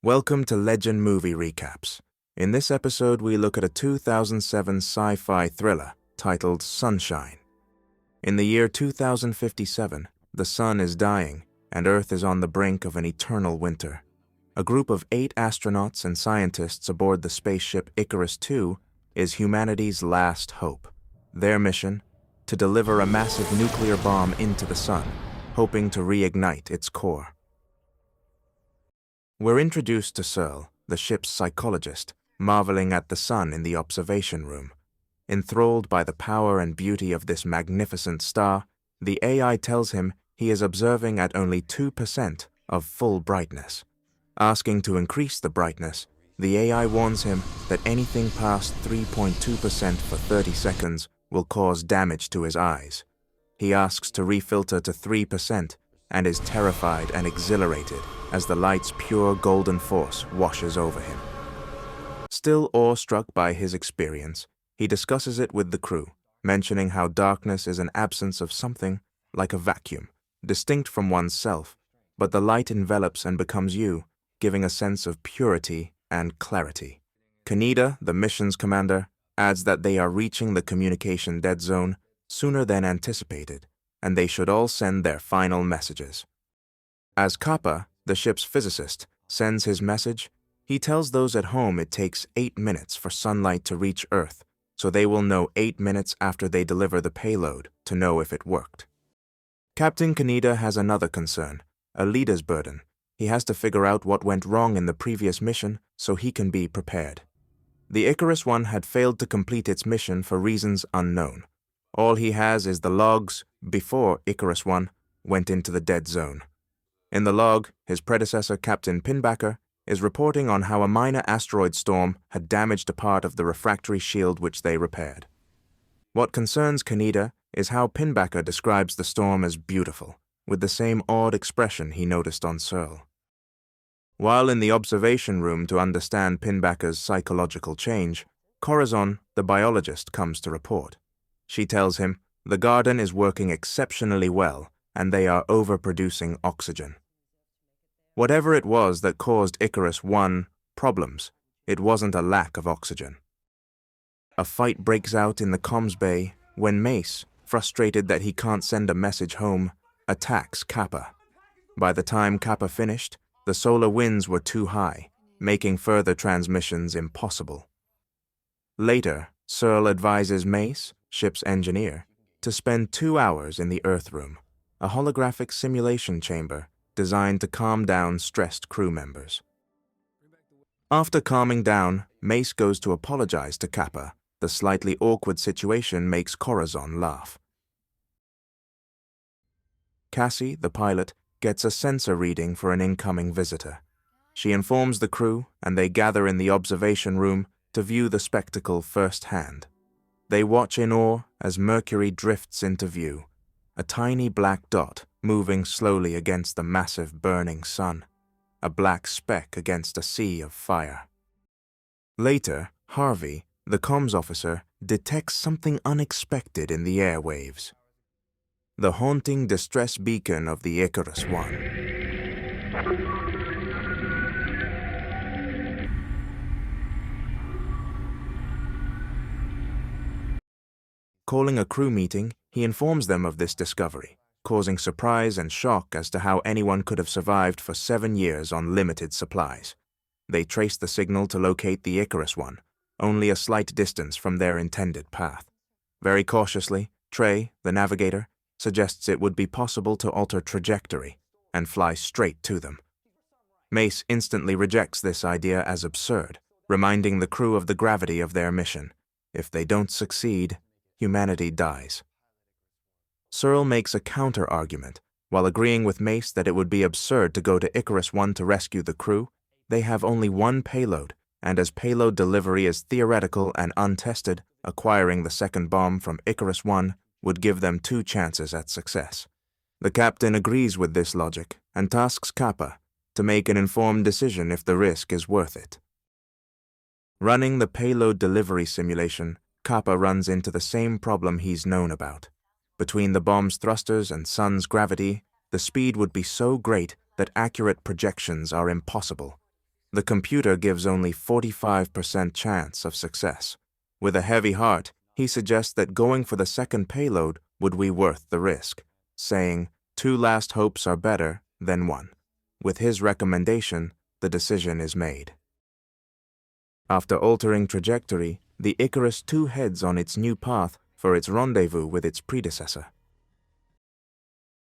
Welcome to Legend Movie Recaps. In this episode, we look at a 2007 sci-fi thriller titled Sunshine. In the year 2057, the sun is dying, and Earth is on the brink of an eternal winter. A group of 8 astronauts and scientists aboard the spaceship Icarus II is humanity's last hope. Their mission? To deliver a massive nuclear bomb into the sun, hoping to reignite its core. We're introduced to Searle, the ship's psychologist, marveling at the sun in the observation room. Enthralled by the power and beauty of this magnificent star, the AI tells him he is observing at only 2% of full brightness. Asking to increase the brightness, the AI warns him that anything past 3.2% for 30 seconds will cause damage to his eyes. He asks to refilter to 3% and is terrified and exhilarated as the light's pure golden force washes over him. Still awestruck by his experience, he discusses it with the crew, mentioning how darkness is an absence of something like a vacuum, distinct from oneself, but the light envelops and becomes you, giving a sense of purity and clarity. Kaneda, the mission's commander, adds that they are reaching the communication dead zone sooner than anticipated, and they should all send their final messages. As Kappa, the ship's physicist, sends his message, he tells those at home it takes 8 minutes for sunlight to reach Earth, so they will know 8 minutes after they deliver the payload to know if it worked. Captain Kaneda has another concern, a leader's burden. He has to figure out what went wrong in the previous mission so he can be prepared. The Icarus I had failed to complete its mission for reasons unknown. All he has is the logs before Icarus I went into the dead zone. In the log, his predecessor, Captain Pinbacker, is reporting on how a minor asteroid storm had damaged a part of the refractory shield which they repaired. What concerns Kaneda is how Pinbacker describes the storm as beautiful, with the same awed expression he noticed on Searle. While in the observation room to understand Pinbacker's psychological change, Corazon, the biologist, comes to report. She tells him the garden is working exceptionally well and they are overproducing oxygen. Whatever it was that caused Icarus I problems, it wasn't a lack of oxygen. A fight breaks out in the comms bay when Mace, frustrated that he can't send a message home, attacks Kappa. By the time Kappa finished, the solar winds were too high, making further transmissions impossible. Later, Searle advises Mace, ship's engineer, to spend 2 hours in the Earth room, a holographic simulation chamber designed to calm down stressed crew members. After calming down, Mace goes to apologize to Kappa. The slightly awkward situation makes Corazon laugh. Cassie, the pilot, gets a sensor reading for an incoming visitor. She informs the crew, and they gather in the observation room to view the spectacle firsthand. They watch in awe as Mercury drifts into view, a tiny black dot moving slowly against the massive burning sun, a black speck against a sea of fire. Later, Harvey, the comms officer, detects something unexpected in the airwaves. The haunting distress beacon of the Icarus I. Calling a crew meeting, he informs them of this discovery, causing surprise and shock as to how anyone could have survived for 7 years on limited supplies. They trace the signal to locate the Icarus I, only a slight distance from their intended path. Very cautiously, Trey, the navigator, suggests it would be possible to alter trajectory and fly straight to them. Mace instantly rejects this idea as absurd, reminding the crew of the gravity of their mission. If they don't succeed, humanity dies. Searle makes a counter-argument. While agreeing with Mace that it would be absurd to go to Icarus I to rescue the crew, they have only one payload, and as payload delivery is theoretical and untested, acquiring the second bomb from Icarus I would give them 2 chances at success. The captain agrees with this logic and tasks Kappa to make an informed decision if the risk is worth it. Running the payload delivery simulation, Kappa runs into the same problem he's known about. Between the bomb's thrusters and sun's gravity, the speed would be so great that accurate projections are impossible. The computer gives only 45% chance of success. With a heavy heart, he suggests that going for the second payload would be worth the risk, saying, "Two last hopes are better than one." With his recommendation, the decision is made. After altering trajectory, the Icarus II heads on its new path for its rendezvous with its predecessor.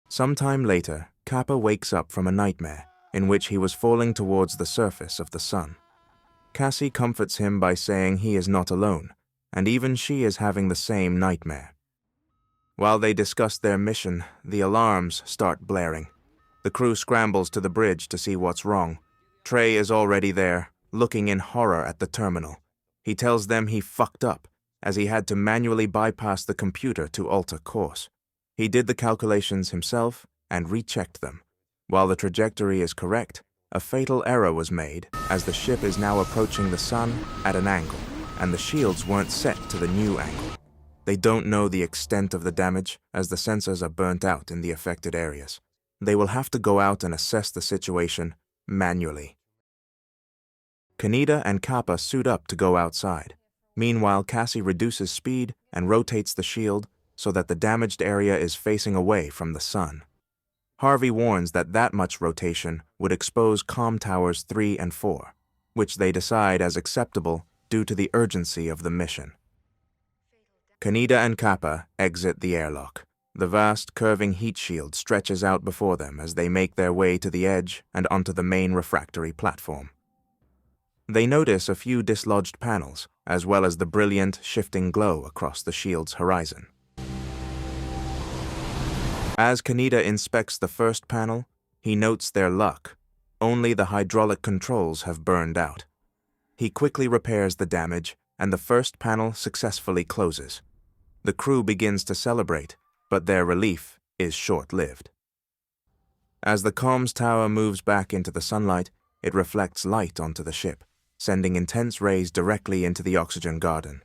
Sometime later, Kappa wakes up from a nightmare in which he was falling towards the surface of the sun. Cassie comforts him by saying he is not alone, and even she is having the same nightmare. While they discuss their mission, the alarms start blaring. The crew scrambles to the bridge to see what's wrong. Trey is already there, looking in horror at the terminal. He tells them he fucked up, as he had to manually bypass the computer to alter course. He did the calculations himself and rechecked them. While the trajectory is correct, a fatal error was made, as the ship is now approaching the sun at an angle, and the shields weren't set to the new angle. They don't know the extent of the damage, as the sensors are burnt out in the affected areas. They will have to go out and assess the situation manually. Kaneda and Kappa suit up to go outside. Meanwhile, Cassie reduces speed and rotates the shield so that the damaged area is facing away from the sun. Harvey warns that much rotation would expose comm towers 3 and 4, which they decide as acceptable due to the urgency of the mission. Kaneda and Kappa exit the airlock. The vast, curving heat shield stretches out before them as they make their way to the edge and onto the main refractory platform. They notice a few dislodged panels, as well as the brilliant, shifting glow across the shield's horizon. As Kaneda inspects the first panel, he notes their luck. Only the hydraulic controls have burned out. He quickly repairs the damage, and the first panel successfully closes. The crew begins to celebrate, but their relief is short-lived. As the comms tower moves back into the sunlight, it reflects light onto the ship, sending intense rays directly into the oxygen garden.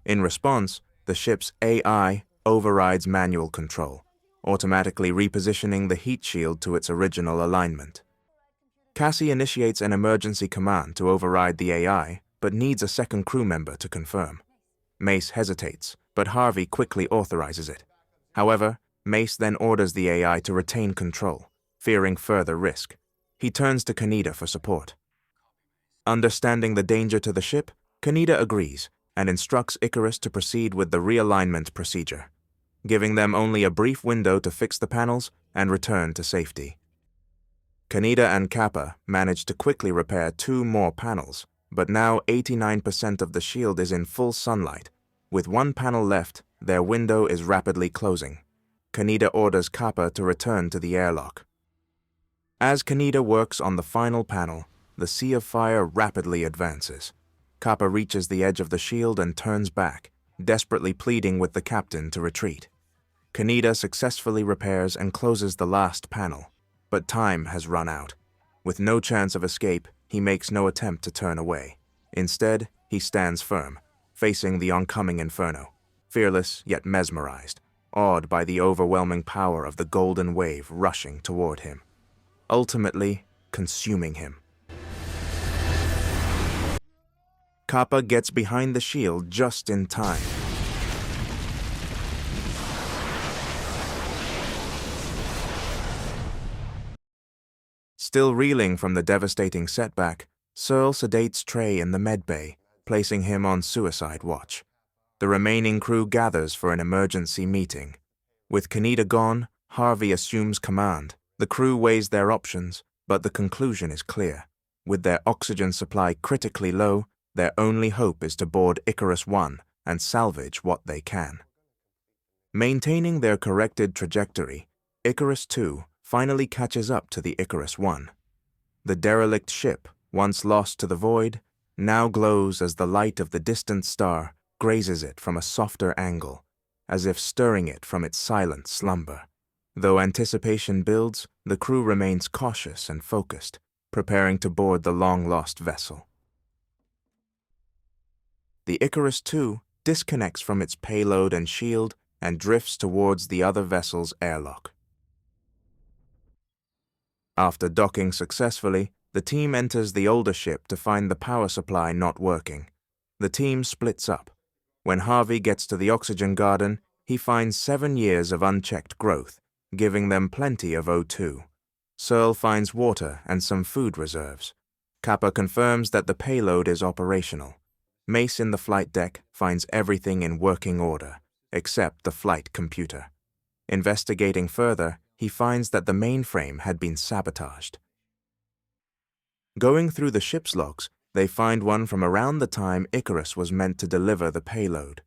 In response, the ship's AI overrides manual control, automatically repositioning the heat shield to its original alignment. Cassie initiates an emergency command to override the AI, but needs a second crew member to confirm. Mace hesitates, but Harvey quickly authorizes it. However, Mace then orders the AI to retain control, fearing further risk. He turns to Kaneda for support. Understanding the danger to the ship, Kaneda agrees and instructs Icarus to proceed with the realignment procedure, giving them only a brief window to fix the panels and return to safety. Kaneda and Kappa manage to quickly repair 2 more panels, but now 89% of the shield is in full sunlight. With 1 panel left, their window is rapidly closing. Kaneda orders Kappa to return to the airlock. As Kaneda works on the final panel, the sea of fire rapidly advances. Kappa reaches the edge of the shield and turns back, desperately pleading with the captain to retreat. Kaneda successfully repairs and closes the last panel, but time has run out. With no chance of escape, he makes no attempt to turn away. Instead, he stands firm, facing the oncoming inferno, fearless yet mesmerized, awed by the overwhelming power of the golden wave rushing toward him, ultimately consuming him. Kappa gets behind the shield just in time. Still reeling from the devastating setback, Searle sedates Trey in the medbay, placing him on suicide watch. The remaining crew gathers for an emergency meeting. With Kaneda gone, Harvey assumes command. The crew weighs their options, but the conclusion is clear. With their oxygen supply critically low, their only hope is to board Icarus I and salvage what they can. Maintaining their corrected trajectory, Icarus II finally catches up to the Icarus I. The derelict ship, once lost to the void, now glows as the light of the distant star grazes it from a softer angle, as if stirring it from its silent slumber. Though anticipation builds, the crew remains cautious and focused, preparing to board the long-lost vessel. The Icarus II disconnects from its payload and shield and drifts towards the other vessel's airlock. After docking successfully, The team enters the older ship to find the power supply not working. The team splits up. When Harvey gets to the oxygen garden, he finds 7 years of unchecked growth, giving them plenty of O2. Searle finds water and some food reserves. Kappa confirms that the payload is operational. Mace in the flight deck finds everything in working order, except the flight computer. Investigating further, he finds that the mainframe had been sabotaged. Going through the ship's logs, they find one from around the time Icarus was meant to deliver the payload.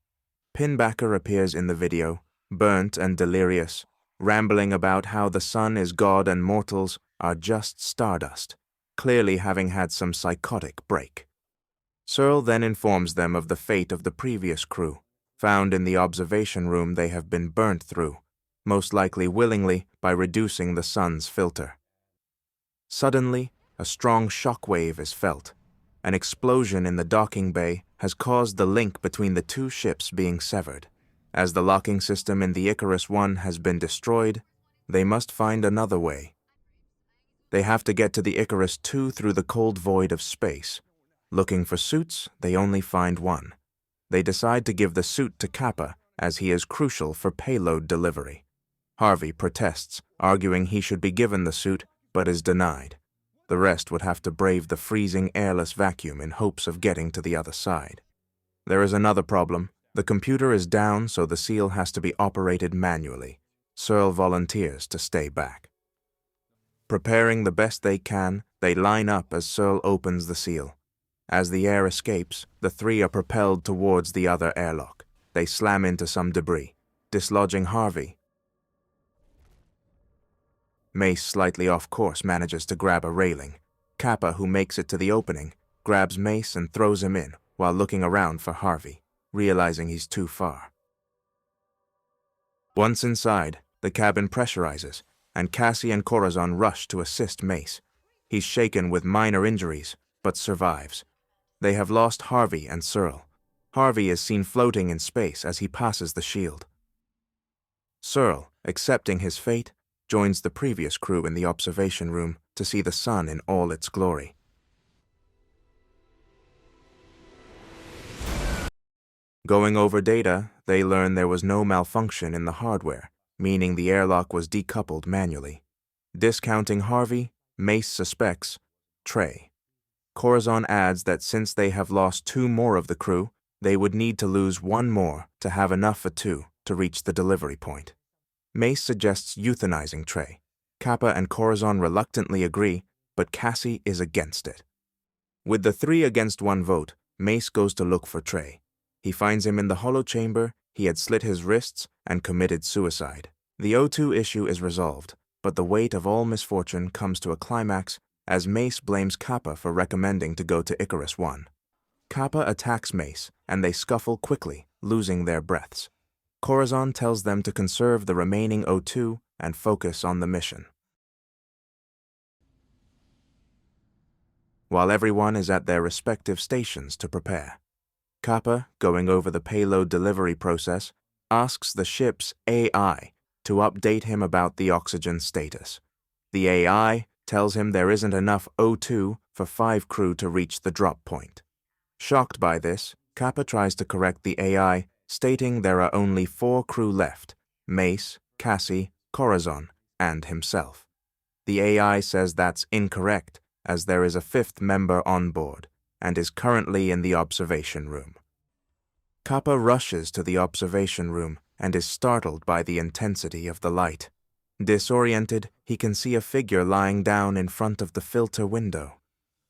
Pinbacker appears in the video, burnt and delirious, rambling about how the sun is God and mortals are just stardust, clearly having had some psychotic break. Searle then informs them of the fate of the previous crew, found in the observation room they have been burnt through, most likely willingly by reducing the sun's filter. Suddenly, a strong shock wave is felt. An explosion in the docking bay has caused the link between the two ships being severed. As the locking system in the Icarus I has been destroyed, they must find another way. They have to get to the Icarus II through the cold void of space. Looking for suits, they only find one. They decide to give the suit to Kappa, as he is crucial for payload delivery. Harvey protests, arguing he should be given the suit, but is denied. The rest would have to brave the freezing airless vacuum in hopes of getting to the other side. There is another problem. The computer is down, so the seal has to be operated manually. Searle volunteers to stay back. Preparing the best they can, they line up as Searle opens the seal. As the air escapes, the three are propelled towards the other airlock. They slam into some debris, dislodging Harvey. Mace, slightly off course, manages to grab a railing. Kappa, who makes it to the opening, grabs Mace and throws him in, while looking around for Harvey, realizing he's too far. Once inside, the cabin pressurizes, and Cassie and Corazon rush to assist Mace. He's shaken with minor injuries, but survives. They have lost Harvey and Searle. Harvey is seen floating in space as he passes the shield. Searle, accepting his fate, joins the previous crew in the observation room to see the sun in all its glory. Going over data, they learn there was no malfunction in the hardware, meaning the airlock was decoupled manually. Discounting Harvey, Mace suspects Trey. Corazon adds that since they have lost 2 more of the crew, they would need to lose 1 more to have enough for 2 to reach the delivery point. Mace suggests euthanizing Trey. Kappa and Corazon reluctantly agree, but Cassie is against it. With the 3 against 1 vote, Mace goes to look for Trey. He finds him in the hollow chamber. He had slit his wrists and committed suicide. The O2 issue is resolved, but the weight of all misfortune comes to a climax as Mace blames Kappa for recommending to go to Icarus I. Kappa attacks Mace, and they scuffle quickly, losing their breaths. Corazon tells them to conserve the remaining O2 and focus on the mission. While everyone is at their respective stations to prepare, Kappa, going over the payload delivery process, asks the ship's AI to update him about the oxygen status. The AI tells him there isn't enough O2 for 5 crew to reach the drop point. Shocked by this, Kappa tries to correct the AI, stating there are only 4 crew left: Mace, Cassie, Corazon, and himself. The AI says that's incorrect, as there is a 5th member on board, and is currently in the observation room. Kappa rushes to the observation room and is startled by the intensity of the light. Disoriented, he can see a figure lying down in front of the filter window.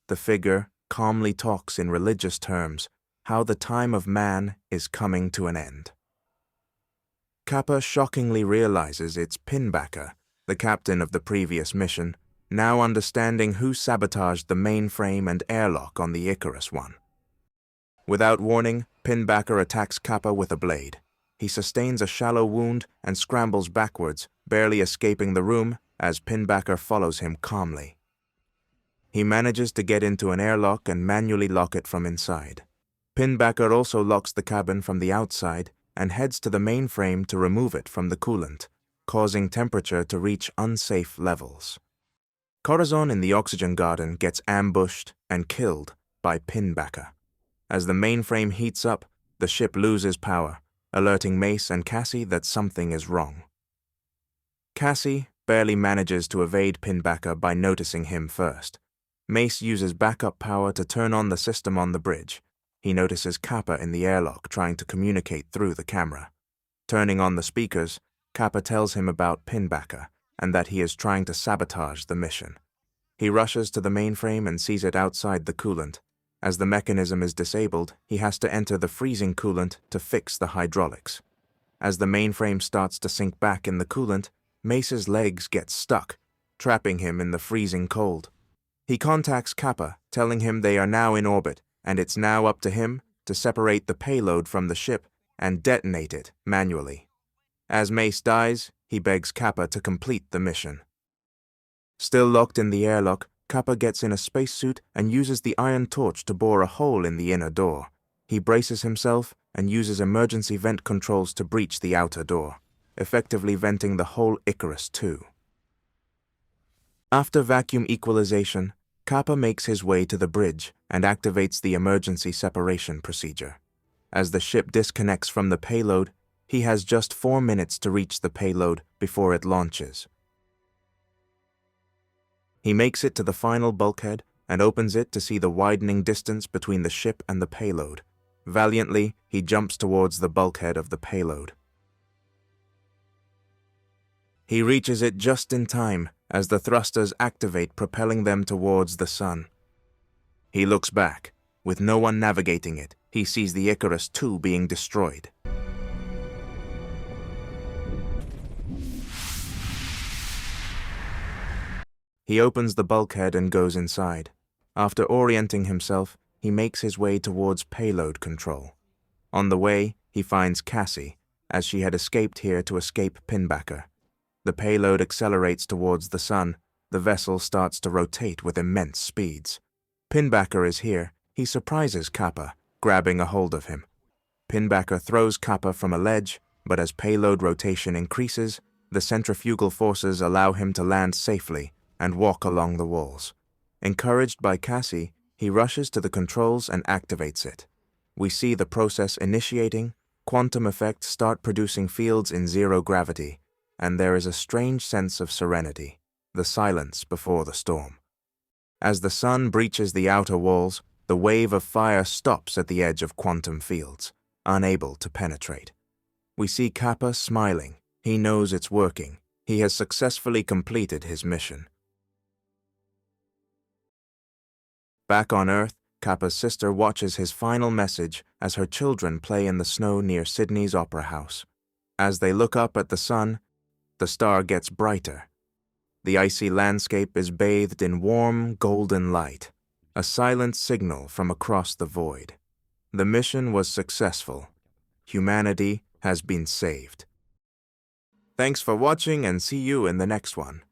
The figure calmly talks in religious terms, how the time of man is coming to an end. Kappa shockingly realizes it's Pinbacker, the captain of the previous mission, now understanding who sabotaged the mainframe and airlock on the Icarus I. Without warning, Pinbacker attacks Kappa with a blade. He sustains a shallow wound and scrambles backwards, barely escaping the room as Pinbacker follows him calmly. He manages to get into an airlock and manually lock it from inside. Pinbacker also locks the cabin from the outside and heads to the mainframe to remove it from the coolant, causing temperature to reach unsafe levels. Corazon in the oxygen garden gets ambushed and killed by Pinbacker. As the mainframe heats up, the ship loses power, alerting Mace and Cassie that something is wrong. Cassie barely manages to evade Pinbacker by noticing him first. Mace uses backup power to turn on the system on the bridge. He notices Kappa in the airlock trying to communicate through the camera. Turning on the speakers, Kappa tells him about Pinbacker and that he is trying to sabotage the mission. He rushes to the mainframe and sees it outside the coolant. As the mechanism is disabled, he has to enter the freezing coolant to fix the hydraulics. As the mainframe starts to sink back in the coolant, Mace's legs get stuck, trapping him in the freezing cold. He contacts Kappa, telling him they are now in orbit, and it's now up to him to separate the payload from the ship and detonate it manually. As Mace dies, he begs Kappa to complete the mission. Still locked in the airlock, Kappa gets in a spacesuit and uses the iron torch to bore a hole in the inner door. He braces himself and uses emergency vent controls to breach the outer door, effectively venting the whole Icarus too. After vacuum equalization, Kappa makes his way to the bridge and activates the emergency separation procedure. As the ship disconnects from the payload, he has just 4 minutes to reach the payload before it launches. He makes it to the final bulkhead and opens it to see the widening distance between the ship and the payload. Valiantly, he jumps towards the bulkhead of the payload. He reaches it just in time as the thrusters activate, propelling them towards the sun. He looks back. With no one navigating it, he sees the Icarus II being destroyed. He opens the bulkhead and goes inside. After orienting himself, he makes his way towards payload control. On the way, he finds Cassie, as she had escaped here to escape Pinbacker. The payload accelerates towards the sun. The vessel starts to rotate with immense speeds. Pinbacker is here. He surprises Kappa, grabbing a hold of him. Pinbacker throws Kappa from a ledge, but as payload rotation increases, the centrifugal forces allow him to land safely and walk along the walls. Encouraged by Cassie, he rushes to the controls and activates it. We see the process initiating, quantum effects start producing fields in zero gravity, and there is a strange sense of serenity, the silence before the storm. As the sun breaches the outer walls, the wave of fire stops at the edge of quantum fields, unable to penetrate. We see Kappa smiling. He knows it's working. He has successfully completed his mission. Back on Earth, Kappa's sister watches his final message as her children play in the snow near Sydney's Opera House. As they look up at the sun, the star gets brighter. The icy landscape is bathed in warm, golden light, a silent signal from across the void. The mission was successful. Humanity has been saved. Thanks for watching and see you in the next one.